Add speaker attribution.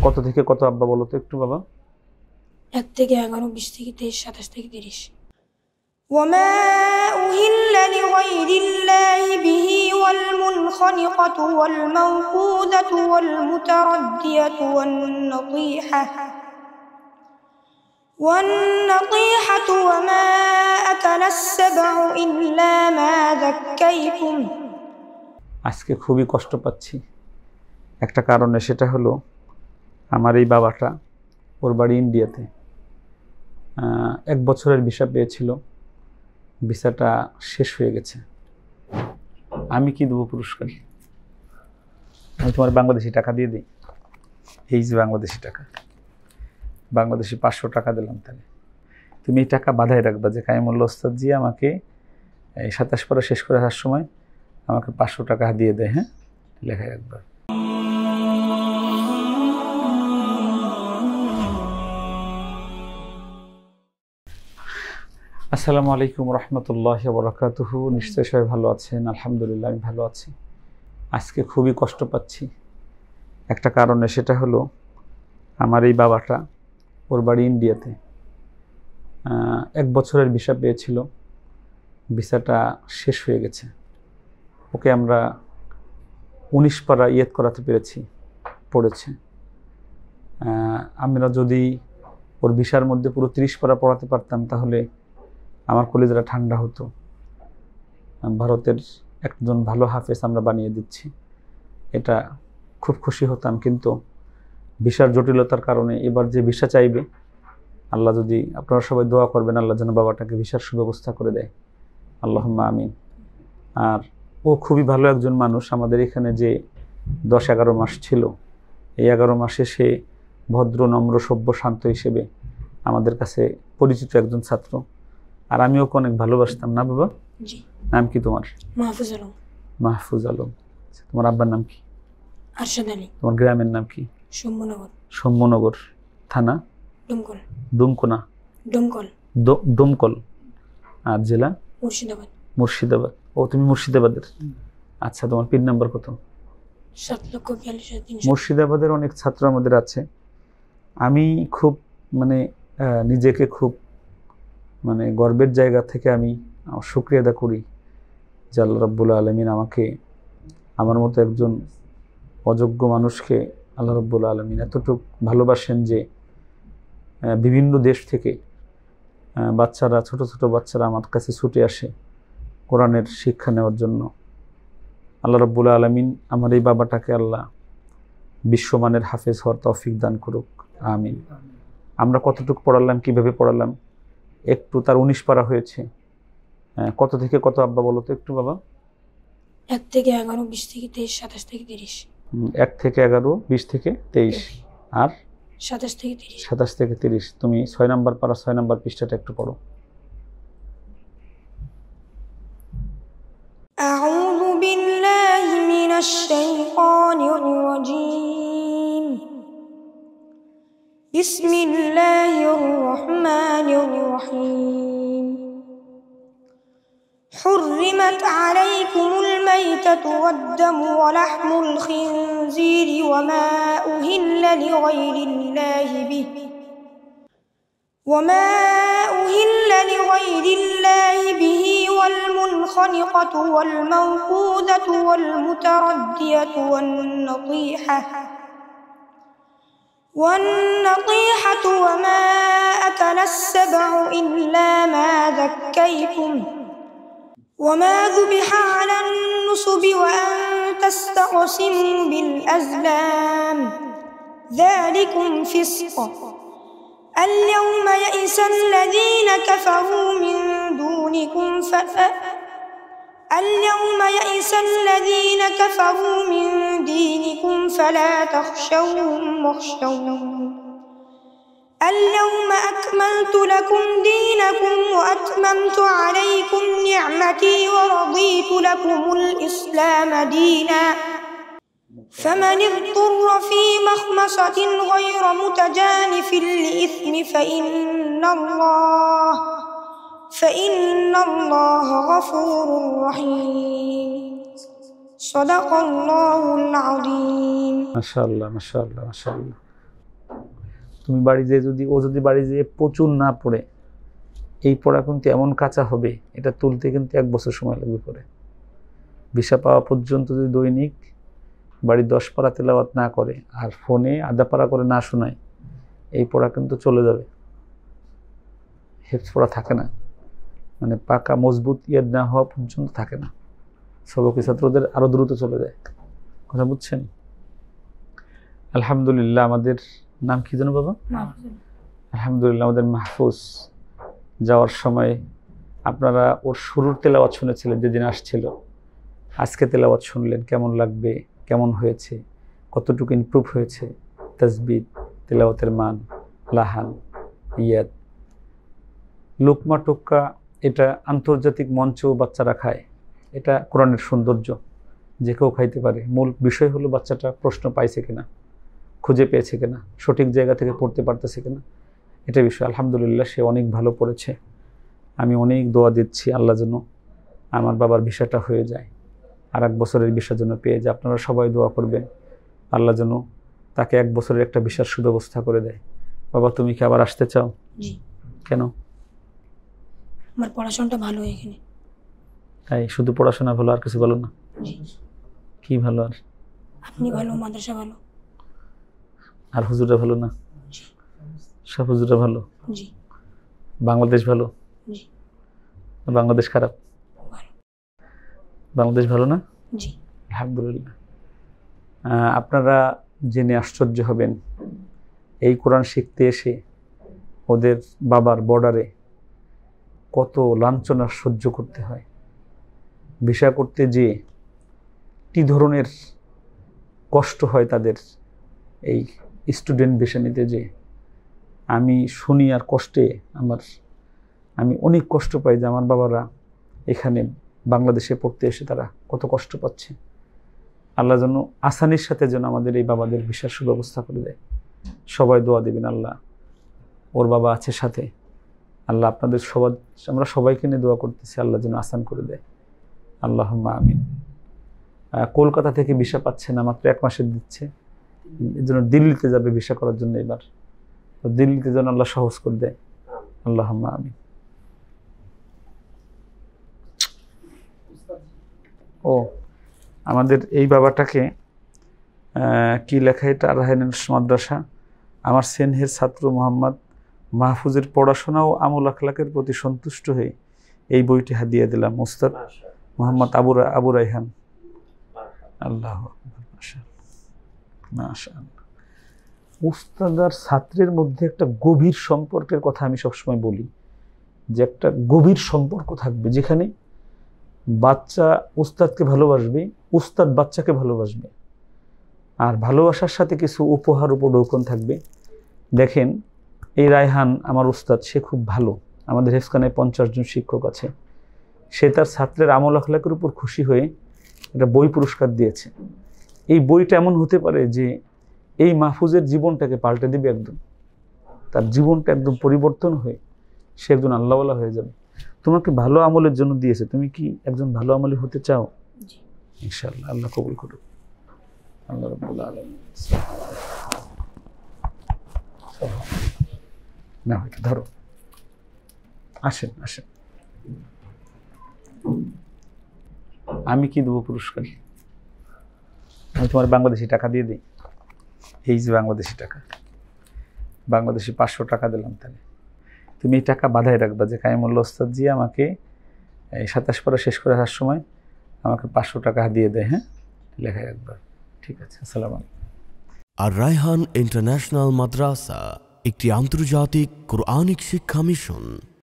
Speaker 1: কত থেকে কত আব্বা বলো তো একটু বাবা?
Speaker 2: 1 থেকে 11, 20 থেকে 23, 27 থেকে 30। وما أهل لغير الله به والمنخنقة والموقوذة والمتردية والنطيحة وما أكل السبع إلا ما ذكيتم।
Speaker 1: আজকে খুবই কষ্ট পাচ্ছি একটা কারণে, সেটা হলো আমার এই বাবাটা, ওর বাড়ি ইন্ডিয়াতে, 1 বছরের ভিসা পেয়েছিল, ভিসাটা শেষ হয়ে গেছে। আমি কি দেবো পুরস্কার? আমি তোমার বাংলাদেশি টাকা দিয়ে দিই। এই যে বাংলাদেশি টাকা, বাংলাদেশি 500 টাকা দিলাম। তাহলে তুমি এই টাকা বাঁধায় রাখবা যে কাইমুল্লাহ ওস্তাদ জি আমাকে এই 27 পারা শেষ করে আসার সময় আমাকে 500 টাকা দিয়ে দেয়। হ্যাঁ, লেখায় রাখবা। আসসালামু আলাইকুম রহমতুল্লাহি ওয়া বারাকাতুহু। নিশ্চয়ই সবাই ভালো আছেন? আলহামদুলিল্লাহ আমি ভালো আছি। আজকে খুবই কষ্ট পাচ্ছি একটা কারণে, সেটা হলো আমার এই বাবাটা, ওর বাড়ি ইন্ডিয়াতে, 1 বছরের ভিসা পেয়েছিল, ভিসাটা শেষ হয়ে গেছে। ওকে আমরা 19 পারা ইয়েত করাতে পেরেছি, পড়েছে। আমরা যদি ওর ভিসার মধ্যে পুরো 30 পারা পড়াতে পারতাম তাহলে আমার কলিজাটা ঠান্ডা হতো। ভারতের একজন ভালো হাফেজ আমরা বানিয়ে দিচ্ছি, এটা খুব খুশি হতাম। কিন্তু ভিসার জটিলতার কারণে এবার যে ভিসা চাইবে, আল্লাহ যদি, আপনারা সবাই দোয়া করবেন আল্লাহ যেন বাবাটাকে ভিসার সুব্যবস্থা করে দেয়, আল্লাহুম্মা আমিন। আর ও খুবই ভালো একজন মানুষ। আমাদের এখানে যে 10-11 মাস ছিল, এই 11 মাসে সে ভদ্র, নম্র, সভ্য, শান্ত হিসেবে আমাদের কাছে পরিচিত একজন ছাত্র। আর আমি ওকে অনেক ভালোবাসতাম, না বাবা?
Speaker 2: জি।
Speaker 1: নাম কি তোমার?
Speaker 2: মাহফুজ আলম।
Speaker 1: মাহফুজ আলম। তোমার আব্বার নাম কি?
Speaker 2: আরশাদ আলী।
Speaker 1: তোমার গ্রামের নাম কি?
Speaker 2: শম্ভুনগর।
Speaker 1: শম্ভুনগর থানা?
Speaker 2: ডোমকল।
Speaker 1: ডুমকোনা?
Speaker 2: ডোমকল।
Speaker 1: ডোমকল। আর জেলা?
Speaker 2: মুর্শিদাবাদ।
Speaker 1: মুর্শিদাবাদ। ও, তুমি মুর্শিদাবাদের? আচ্ছা, তোমার পিন নাম্বার কত?
Speaker 2: 7,42,300।
Speaker 1: মুর্শিদাবাদের অনেক ছাত্র আমাদের আছে। আমি খুব নিজেকে খুব গর্বের জায়গা থেকে আমি শুকরিয়া আদা করি যে আল্লাহ রাব্বুল আলামিন আমাকে, আমার মতো একজন অযোগ্য মানুষকে আল্লাহ রাব্বুল আলামিন এতটুকু ভালোবাসেন যে বিভিন্ন দেশ থেকে বাচ্চারা, ছোট ছোট বাচ্চারা আমার কাছে ছুটে আসে কোরআনের শিক্ষা নেওয়ার জন্য। আল্লাহ রাব্বুল আলামিন আমার এই বাবাটাকে আল্লাহ বিশ্বমানের হাফেজ হওয়ার তৌফিক দান করুক, আমিন। আমরা কতটুকু পড়ালাম, কিভাবে পড়ালাম, একটু তার 19 পারা হয়েছে। কত থেকে কত আব্বা বলো তো একটু বাবা?
Speaker 2: 1 থেকে 11, 20 থেকে 23, 27 থেকে 30।
Speaker 1: 1 থেকে 11, 20 থেকে 23 আর
Speaker 2: 27 থেকে 30।
Speaker 1: 27 থেকে 30। তুমি 6 নাম্বার পারা 6 নাম্বার পৃষ্ঠাটা একটু পড়ো।
Speaker 2: আউযু বিল্লাহি মিনাশ শাইতানির রাজীম। বিসমিল্লাহির রহমানির রহিম। حرمت عليكم الميتة والدم ولحم الخنزير وما أهل لغير الله به والمنخنقة والموقوذة والمتردية والنطيحة وما أكل السبع إلا ما ذكيتم وما ذبح على النصب وأن تستقسموا بالأزلام ذلكم فسق. اليوم يئس الذين كفروا من دينكم فلا تخشوهم واخشون. اليوم أكملت لكم دينكم وأتممت عليكم نعمتي ورضيت لكم الإسلام دينا. فمن اضطر في مخمصة غير متجانف لإثم فإن الله غفور رحيم. صدق الله العظيم.
Speaker 1: ما شاء الله ما شاء الله ما شاء الله. তুমি বাড়ি যেয়ে ও যদি বাড়ি যেয়ে প্রচুর না পড়ে, এই পড়া কিন্তু এমন কাঁচা হবে, এটা তুলতে কিন্তু 1 বছর সময় লাগবে পরে। ভিসা পাওয়া পর্যন্ত যদি দৈনিক বাড়ি 10 পারা তেলাওয়াত না করে আর ফোনে আধা পারা করে না শোনায়, এই পড়া কিন্তু চলে যাবে, হেফজ পড়া থাকে না, মানে পাকা মজবুত ইয়াদ না হওয়া পর্যন্ত থাকে না। সবকি ছাত্রদের আরো দ্রুত চলে যায়। কথা বুঝছেন? আলহামদুলিল্লাহ, আমাদের নাম কি জানো বাবা? আলহামদুলিল্লাহ, আমাদের মাহফুজ যাওয়ার সময় আপনারা ওর শুরুর তেলাওয়াত শুনেছিলেন যেদিন আসছিল, আজকে তেলাওয়াত শুনলেন, কেমন লাগবে, কেমন হয়েছে, কতটুকু ইমপ্রুভ হয়েছে, তাসবিদ, তেলাওয়াতের মান, লাহান, ইয়াদ। লোকমা টোক্কা এটা আন্তর্জাতিক মঞ্চেও বাচ্চারা খায়, এটা কোরআনের সৌন্দর্য, যে কেউ খাইতে পারে। মূল বিষয় হলো বাচ্চাটা প্রশ্ন পাইছে কিনা, খুঁজে পেয়েছে কিনা, সঠিক জায়গা থেকে পড়তে পারতেছে কিনা, এটা বিষয়। আলহামদুলিল্লাহ, সে অনেক ভালো পড়েছে। আমি অনেক দোয়া দিচ্ছি আল্লাহ যেন আমার বাবার ভিসাটা হয়ে যায়, আর 1 বছরের ভিসার জন্য পেয়ে যায়। আপনারা সবাই দোয়া করবেন আল্লাহ যেন তাকে 1 বছরের একটা ভিসার সুব্যবস্থা করে দেয়। বাবা, তুমি কি আবার আসতে চাও?
Speaker 2: জি।
Speaker 1: কেন?
Speaker 2: আমার পড়াশোনাটা ভালো এখানে।
Speaker 1: তাই? শুধু পড়াশোনা ভালো, আর কিছু ভালো না?
Speaker 2: জি।
Speaker 1: কি ভালো? আর
Speaker 2: আপনি ভালো, মাদ্রাসা ভালো।
Speaker 1: আর হুজুররা ভালো না?
Speaker 2: জি।
Speaker 1: সব হুজুররা ভালো?
Speaker 2: জি।
Speaker 1: বাংলাদেশ ভালো?
Speaker 2: জি।
Speaker 1: বাংলাদেশ খারাপ?
Speaker 2: ভালো।
Speaker 1: বাংলাদেশ ভালো না?
Speaker 2: জি।
Speaker 1: আলহামদুলিল্লাহ। আপনারা জেনে আশ্চর্য হবেন, এই কোরআন শিখতে এসে ওদের বাবার বর্ডারে কত লাঞ্ছনা সহ্য করতে হয়। ভিসা করতে যেয়ে কি ধরনের কষ্ট হয় তাদের, এই স্টুডেন্ট ভিসা নিতে যে আমি শুনি আর কষ্টে আমি অনেক কষ্ট পাই যে আমার বাবারা এখানে বাংলাদেশে পড়তে এসে তারা কত কষ্ট পাচ্ছে। আল্লাহ যেন আসানির সাথে যেন আমাদের এই বাবাদের ভিসার সুব্যবস্থা করে দেয়। সবাই দোয়া দেবেন, আল্লাহ ওর বাবা আছে সাথে, আল্লাহ আপনাদের আমরা সবাইকে নিয়ে দোয়া করতেছি, আল্লাহ যেন আসান করে দেয়। আল্লাহুম্মা আমিন। কলকাতা থেকে ভিসা পাচ্ছে না, মাত্র 1 মাসের দিচ্ছে, এর জন্য দিল্লিতে যাবে ভিসা করার জন্য। এবার তো দিল্লিতে যেন আল্লাহ সহজ করে দেয়। আল্লাহুম্মা আমিন। ও আমাদের এই বাবাটাকে কি লেখা, এটা রাহাইনুস মাদ্রাসা, আমার সেনহের ছাত্র মোহাম্মদ মাহফুজের পড়াশোনা ও আমল আখলাকের প্রতি সন্তুষ্ট হয়ে এই বইটি হাদিয়া দিলাম। উস্তাদ মোহাম্মদ আবু রাইহান। আল্লাহ মাশাআল্লাহ। উস্তাদ আর ছাত্রের মধ্যে একটা গভীর সম্পর্কের কথা আমি সবসময় বলি, যে একটা গভীর সম্পর্ক থাকবে যেখানে বাচ্চা উস্তাদকে ভালোবাসবে, উস্তাদ বাচ্চাকে ভালোবাসবে, আর ভালোবাসার সাথে কিছু উপহার উপঢৌকন থাকবে। দেখেন, এই রায়হান আমার উস্তাদ, সে খুব ভালো। আমাদের হেফখানায় 50 জন শিক্ষক আছে। সে তার ছাত্রের আমল আখলাকের উপর খুশি হয়ে একটা বই পুরস্কার দিয়েছে। এই বইটা এমন হতে পারে যে এই মাহফুজের জীবনটাকে পাল্টে দিবে, একদম তার জীবনটা একদম পরিবর্তন হয়ে সে একজন আল্লাহওয়ালা হয়ে যাবে। তোমাকে ভালো আমলের জন্য দিয়েছে, তুমি কি একজন ভালো আমলি হতে চাও? ইনশাআল্লাহ, আল্লাহ কবুল করুক। আল্লাহ রাব্বুল আলামিন। না হয়তো ধরো, আসেন। আমি কি দেবো পুরস্কার? আমি তোমার বাংলাদেশি টাকা দিয়ে দিই। এই যে বাংলাদেশি টাকা, বাংলাদেশি 500 টাকা দিলাম। তাহলে তুমি এই টাকা বাঁধায় রাখবা যে কাইমুল্লাহ ওস্তাদ জি আমাকে এই 27 পারা শেষ করে আসার সময় আমাকে 500 টাকা দিয়ে দেয়। হ্যাঁ, লেখায় রাখবা। ঠিক আছে, আসসালামু আলাইকুম।
Speaker 3: আর রায়হান ইন্টারন্যাশনাল মাদ্রাসা একটি আন্তর্জাতিক কোরআনিক শিক্ষা মিশন।